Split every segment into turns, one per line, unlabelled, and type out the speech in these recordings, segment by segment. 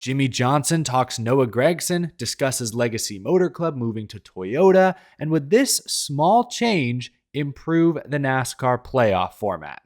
Jimmie Johnson talks Noah Gragson, discusses Legacy Motor Club moving to Toyota, and would this small change improve the NASCAR playoff format?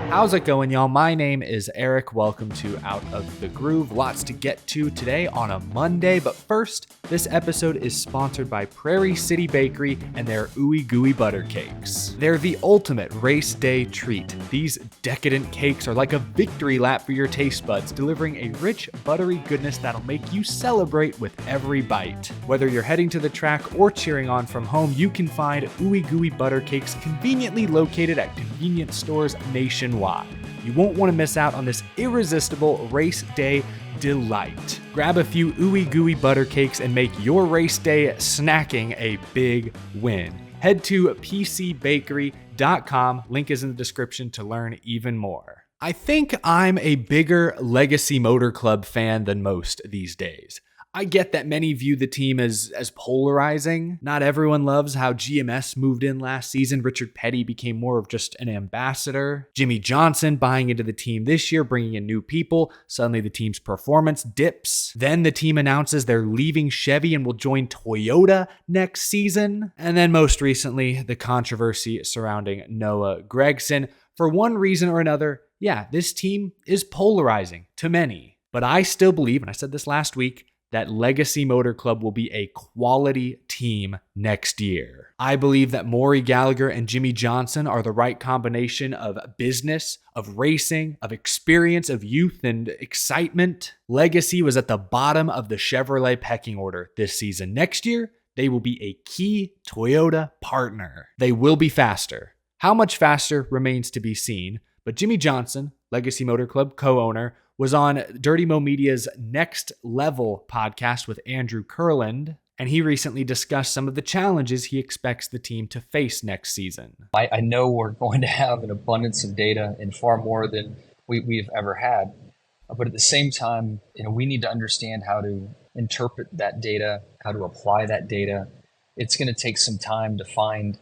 How's it going, y'all? My name is Eric. Welcome to Out of the Groove. Lots to get to today on a Monday, but first, this episode is sponsored by Prairie City Bakery and their Ooey Gooey Butter Cakes. They're the ultimate race day treat. These decadent cakes are like a victory lap for your taste buds, delivering a rich, buttery goodness that'll make you celebrate with every bite. Whether you're heading to the track or cheering on from home, you can find Ooey Gooey Butter Cakes conveniently located at convenience stores nationwide. You won't want to miss out on this irresistible race day delight. Grab a few Ooey Gooey Butter Cakes and make your race day snacking a big win. Head to pcbakery.com. Link is in the description to learn even more. I think I'm a bigger Legacy Motor Club fan than most these days. I get that many view the team as polarizing. Not everyone loves how GMS moved in last season. Richard Petty became more of just an ambassador. Jimmie Johnson buying into the team this year, bringing in new people. Suddenly the team's performance dips. Then the team announces they're leaving Chevy and will join Toyota next season. And then most recently, the controversy surrounding Noah Gragson. For one reason or another, yeah, this team is polarizing to many. But I still believe, and I said this last week, that Legacy Motor Club will be a quality team next year. I believe that Maury Gallagher and Jimmie Johnson are the right combination of business, of racing, of experience, of youth, and excitement. Legacy was at the bottom of the Chevrolet pecking order this season. Next year, they will be a key Toyota partner. They will be faster. How much faster remains to be seen, but Jimmie Johnson, Legacy Motor Club co-owner, was on Dirty Mo Media's Next Level podcast with Andrew Kurland, and he recently discussed some of the challenges he expects the team to face next season.
I know we're going to have an abundance of data and far more than we've ever had, but at the same time, we need to understand how to interpret that data, how to apply that data. It's going to take some time to find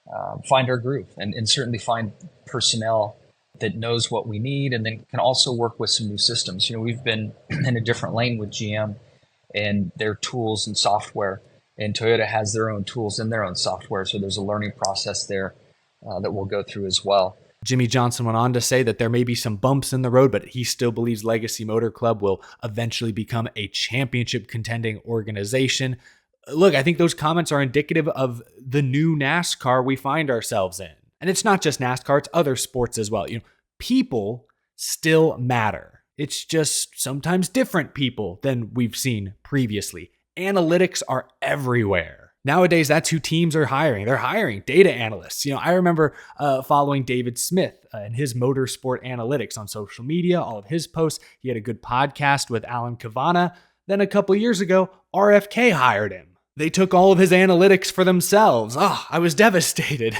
our groove and certainly find personnel that knows what we need and then can also work with some new systems. We've been in a different lane with GM and their tools and software, and Toyota has their own tools and their own software. So there's a learning process there that we'll go through as well.
Jimmie Johnson went on to say that there may be some bumps in the road, but he still believes Legacy Motor Club will eventually become a championship contending organization. Look, I think those comments are indicative of the new NASCAR we find ourselves in. And it's not just NASCAR, it's other sports as well. People still matter. It's just sometimes different people than we've seen previously. Analytics are everywhere. Nowadays, that's who teams are hiring. They're hiring data analysts. I remember following David Smith and his motorsport analytics on social media, all of his posts. He had a good podcast with Alan Cavana. Then a couple years ago, RFK hired him. They took all of his analytics for themselves. I was devastated.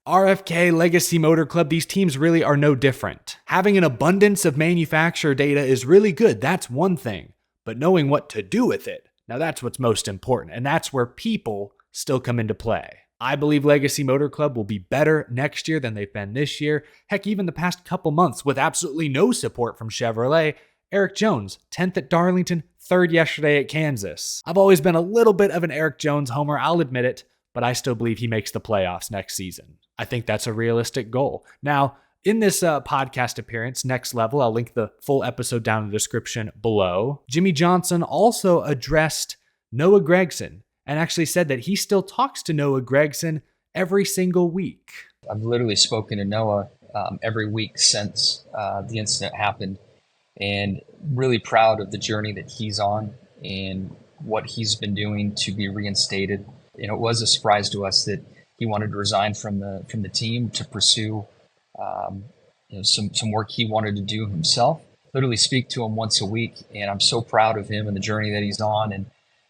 RFK, Legacy Motor Club, these teams really are no different. Having an abundance of manufacturer data is really good. That's one thing. But knowing what to do with it, now that's what's most important. And that's where people still come into play. I believe Legacy Motor Club will be better next year than they've been this year. Heck, even the past couple months with absolutely no support from Chevrolet. Eric Jones, 10th at Darlington, 3rd yesterday at Kansas. I've always been a little bit of an Eric Jones homer, I'll admit it, but I still believe he makes the playoffs next season. I think that's a realistic goal. Now, in this podcast appearance, Next Level, I'll link the full episode down in the description below. Jimmie Johnson also addressed Noah Gragson and actually said that he still talks to Noah Gragson every single week.
I've literally spoken to Noah every week since the incident happened, and really proud of the journey that he's on and what he's been doing to be reinstated. It was a surprise to us that he wanted to resign from the team to pursue some work he wanted to do himself. Literally speak to him once a week, and I'm so proud of him and the journey that he's on, and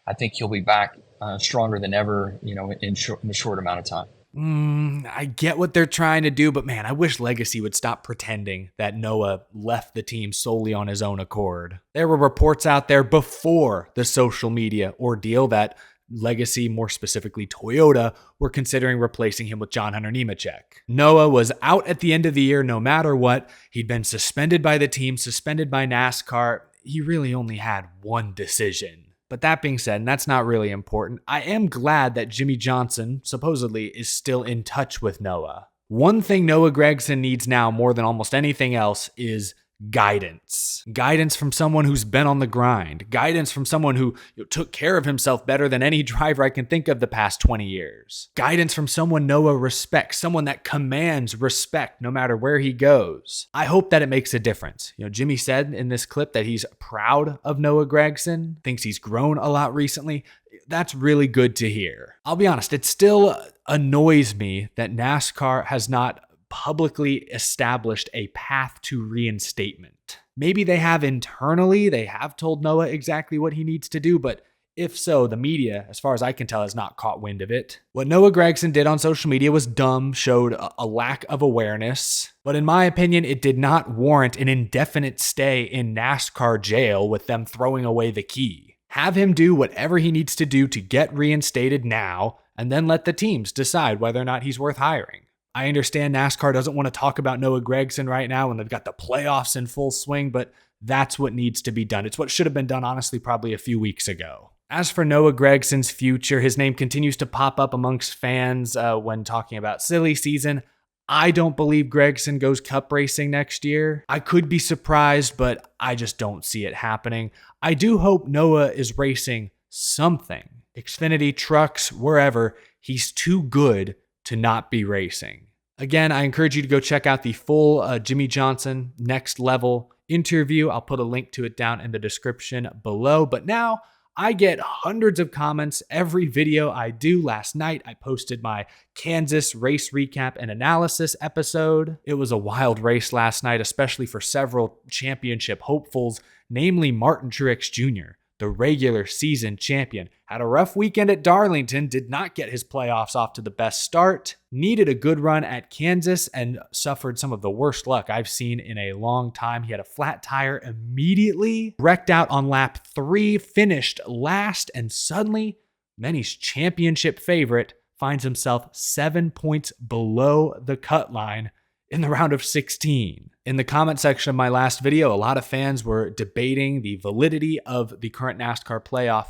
I think he'll be back stronger than ever, in a short amount of time.
I get what they're trying to do, but man, I wish Legacy would stop pretending that Noah left the team solely on his own accord. There were reports out there before the social media ordeal that Legacy, more specifically Toyota, were considering replacing him with John Hunter Nemechek. Noah was out at the end of the year no matter what. He'd been suspended by the team, suspended by NASCAR. He really only had one decision. But that being said, and that's not really important, I am glad that Jimmie Johnson, supposedly, is still in touch with Noah. One thing Noah Gragson needs now more than almost anything else is guidance. Guidance from someone who's been on the grind. Guidance from someone who took care of himself better than any driver I can think of the past 20 years. Guidance from someone Noah respects, someone that commands respect no matter where he goes. I hope that it makes a difference. Jimmie said in this clip that he's proud of Noah Gragson, thinks he's grown a lot recently. That's really good to hear. I'll be honest, it still annoys me that NASCAR has not publicly established a path to reinstatement. Maybe they have internally, they have told Noah exactly what he needs to do, but if so, the media, as far as I can tell, has not caught wind of it. What Noah Gragson did on social media was dumb, showed a lack of awareness, but in my opinion, it did not warrant an indefinite stay in NASCAR jail with them throwing away the key. Have him do whatever he needs to do to get reinstated now, and then let the teams decide whether or not he's worth hiring. I understand NASCAR doesn't want to talk about Noah Gragson right now when they've got the playoffs in full swing, but that's what needs to be done. It's what should have been done, honestly, probably a few weeks ago. As for Noah Gragson's future, his name continues to pop up amongst fans when talking about silly season. I don't believe Gragson goes cup racing next year. I could be surprised, but I just don't see it happening. I do hope Noah is racing something. Xfinity, trucks, wherever. He's too good to not be racing. Again, I encourage you to go check out the full Jimmie Johnson Next Level interview. I'll put a link to it down in the description below. But now I get hundreds of comments every video I do. Last night, I posted my Kansas race recap and analysis episode. It was a wild race last night, especially for several championship hopefuls, namely Martin Truex Jr., the regular season champion. Had a rough weekend at Darlington, did not get his playoffs off to the best start, needed a good run at Kansas, and suffered some of the worst luck I've seen in a long time. He had a flat tire immediately, wrecked out on lap 3, finished last, and suddenly, many's championship favorite finds himself 7 points below the cut line in the round of 16. In the comment section of my last video, a lot of fans were debating the validity of the current NASCAR playoff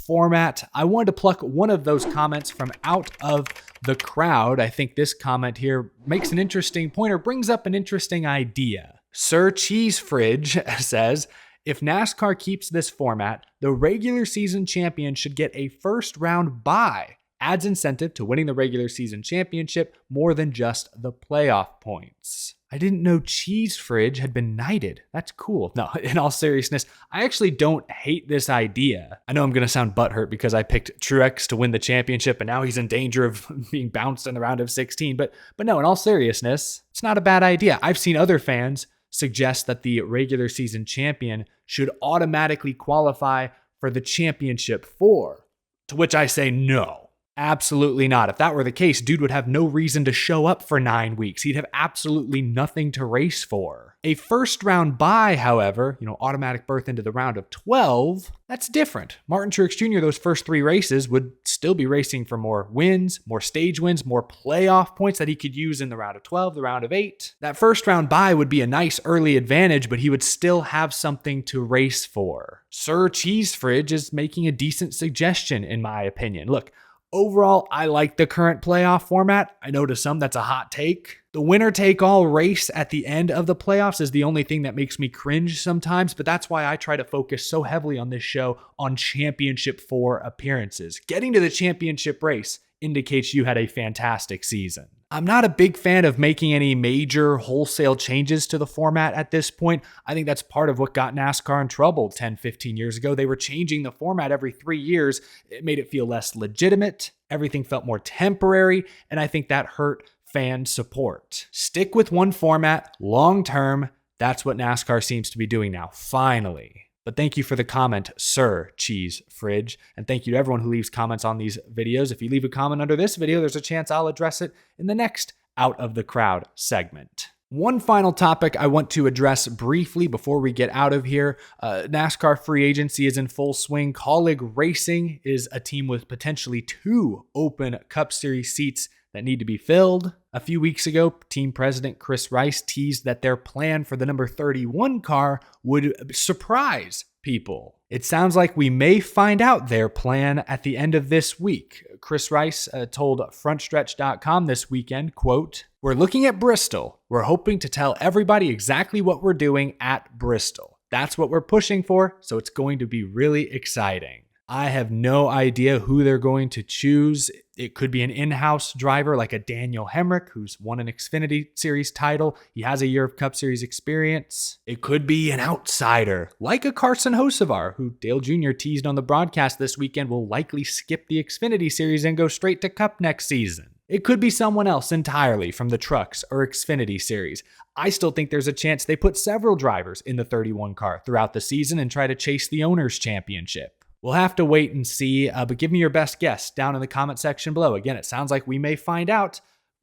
format. I wanted to pluck one of those comments from out of the crowd. I think this comment here makes an interesting point or brings up an interesting idea. Sir Cheese Fridge says, if NASCAR keeps this format, the regular season champion should get a first round bye. Adds incentive to winning the regular season championship more than just the playoff points. I didn't know Cheese Fridge had been knighted. That's cool. No, in all seriousness, I actually don't hate this idea. I know I'm going to sound butthurt because I picked Truex to win the championship and now he's in danger of being bounced in the round of 16. But no, in all seriousness, it's not a bad idea. I've seen other fans suggest that the regular season champion should automatically qualify for the championship 4, to which I say no. Absolutely not. If that were the case, dude would have no reason to show up for 9 weeks. He'd have absolutely nothing to race for. A first round bye, however, automatic berth into the round of 12, that's different. Martin Truex Jr., those first 3 races would still be racing for more wins, more stage wins, more playoff points that he could use in the round of 12, the round of 8. That first round bye would be a nice early advantage, but he would still have something to race for. Sir Cheese Fridge is making a decent suggestion, in my opinion. Look, overall, I like the current playoff format. I know to some that's a hot take. The winner-take-all race at the end of the playoffs is the only thing that makes me cringe sometimes, but that's why I try to focus so heavily on this show on championship 4 appearances. Getting to the championship race indicates you had a fantastic season. I'm not a big fan of making any major wholesale changes to the format at this point. I think that's part of what got NASCAR in trouble 10, 15 years ago. They were changing the format every 3 years. It made it feel less legitimate. Everything felt more temporary, and I think that hurt fan support. Stick with one format long term. That's what NASCAR seems to be doing now, finally. But thank you for the comment, Sir Cheese Fridge. And thank you to everyone who leaves comments on these videos. If you leave a comment under this video, there's a chance I'll address it in the next Out of the Crowd segment. One final topic I want to address briefly before we get out of here. NASCAR free agency is in full swing. Kaulig Racing is a team with potentially 2 open Cup Series seats that need to be filled. A few weeks ago, team president Chris Rice teased that their plan for the number 31 car would surprise people. It sounds like we may find out their plan at the end of this week. Chris Rice told frontstretch.com this weekend, quote, "We're looking at Bristol. We're hoping to tell everybody exactly what we're doing at Bristol. That's what we're pushing for, so it's going to be really exciting." I have no idea who they're going to choose. It could be an in-house driver like a Daniel Hemrick, who's won an Xfinity Series title. He has a year of Cup Series experience. It could be an outsider like a Carson Hocevar, who Dale Jr. teased on the broadcast this weekend will likely skip the Xfinity Series and go straight to Cup next season. It could be someone else entirely from the Trucks or Xfinity Series. I still think there's a chance they put several drivers in the 31 car throughout the season and try to chase the Owners' Championship. We'll have to wait and see, but give me your best guess down in the comment section below. Again, it sounds like we may find out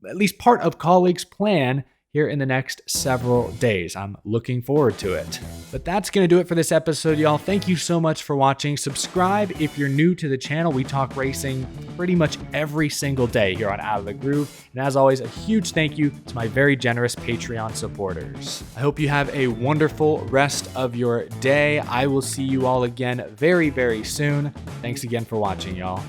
at least part of Kaulig's plan here in the next several days. I'm looking forward to it. But that's going to do it for this episode, y'all. Thank you so much for watching. Subscribe if you're new to the channel. We talk racing pretty much every single day here on Out of the Groove. And as always, a huge thank you to my very generous Patreon supporters. I hope you have a wonderful rest of your day. I will see you all again very, very soon. Thanks again for watching, y'all.